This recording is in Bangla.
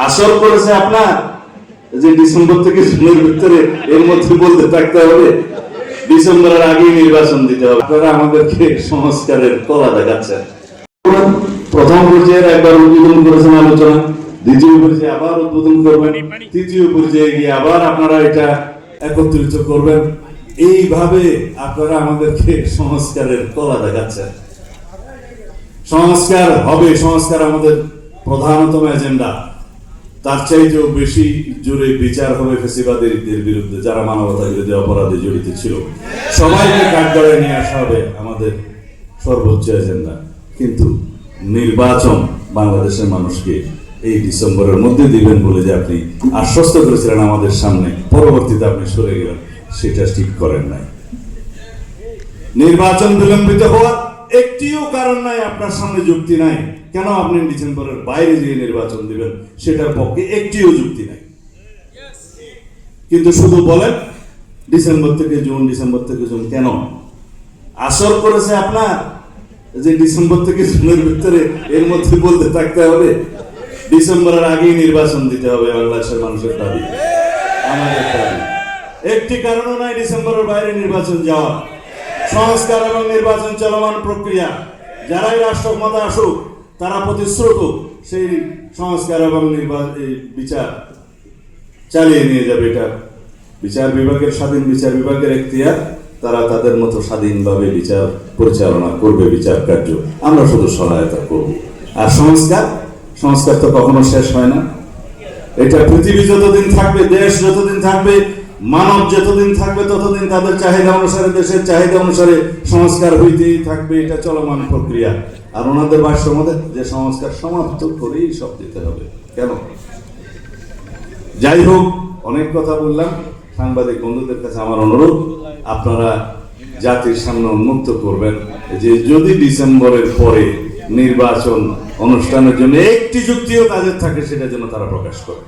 আসর করেছে আপনার যে ডিসেম্বর থেকে জুনের ভিতরে এর মধ্যে বলতে থাকতে হবে ডিসেম্বরের আগেই নির্বাচন দিতে হবে। আপনারা আমাদেরকে সংস্কারের কলা দেখাচ্ছেন। প্রথম পর্যায়ে একবার উদ্বোধন করেছেন আলোচনা, দ্বিতীয় পর্যায়ে আবার উদ্বোধন করবেন, তৃতীয় পর্যায়ে গিয়ে আবার আপনারা এটা একত্রিত করবেন। এইভাবে আপনারা আমাদেরকে সংস্কারের কলা দেখাচ্ছেন। সংস্কার হবে, সংস্কার আমাদের প্রধানতম এজেন্ডা। তার চাইতেও বেশি জোরে বিচার হবে ফ্যাসিবাদীদের বিরুদ্ধে, যারা মানবতা বিরোধী অপরাধে জড়িত ছিল। সবাইকে কাঠগড়ায় নিয়ে আসা হবে আমাদের সর্বোচ্চ এজেন্ডা। কিন্তু নির্বাচন বাংলাদেশের মানুষকে এই ডিসেম্বরের মধ্যে দিবেন বলে যে আপনি আশ্বস্ত করেছিলেন আমাদের সামনে, পরবর্তীতে আপনি সরে গেলেন, সেটা ঠিক করেন নাই। নির্বাচন বিলম্বিত হওয়ার একটিও কারণ নাই, আপনার সামনে যুক্তি নাই কেন আপনি ডিসেম্বরের বাইরে গিয়ে নির্বাচন দিবেন, সেটার পক্ষে একটিও যুক্তি নাই। কিন্তু শুধু বলেন ডিসেম্বর থেকে জুন, ডিসেম্বর থেকে জুন। কেন আসর করেছে আপনার যে ডিসেম্বর থেকে জুনের ভিতরে এর মধ্যে বলতে থাকতে হবে ডিসেম্বরের আগেই নির্বাচন দিতে হবে? বাংলাদেশের মানুষের দাবি, আমাদের দাবি। একটি কারণও নাই ডিসেম্বরের বাইরে নির্বাচন যাওয়া। সংস্কার এবং নির্বাচন চলমান প্রক্রিয়া। যারাই রাষ্ট্র ক্ষমতা আসুক তারা প্রতিশ্রুত সেই সংস্কার এবং বিচার চালিয়ে নিয়ে যাবে। এটা বিচার বিভাগের স্বাধীন বিচার বিভাগের এখতিয়ার, তারা তাদের মতো স্বাধীনভাবে বিচার পরিচালনা করবে, বিচার কার্য আমরা শুধু সহায়তা করব। আর সংস্কার তো কখনো শেষ হয় না। এটা পৃথিবী যতদিন থাকবে, দেশ যতদিন থাকবে, মানব যতদিন থাকবে, ততদিন তাদের চাহিদা অনুসারে, দেশের চাহিদা অনুসারে সংস্কার হইতেই থাকবে। এটা চলমান প্রক্রিয়া। আর ওনাদের ভাষ্য মতে যে সংস্কার সমাপ্ত করেই সব দিতে হবে। কেন? যাই হোক, অনেক কথা বললাম। সাংবাদিক বন্ধুদের কাছে আমার অনুরোধ, আপনারা জাতির সামনে উন্মুক্ত করবেন যে যদি ডিসেম্বরের পরে নির্বাচন অনুষ্ঠানের জন্য একটি যুক্তিও তাদের থাকে, সেটা যেন তারা প্রকাশ করে।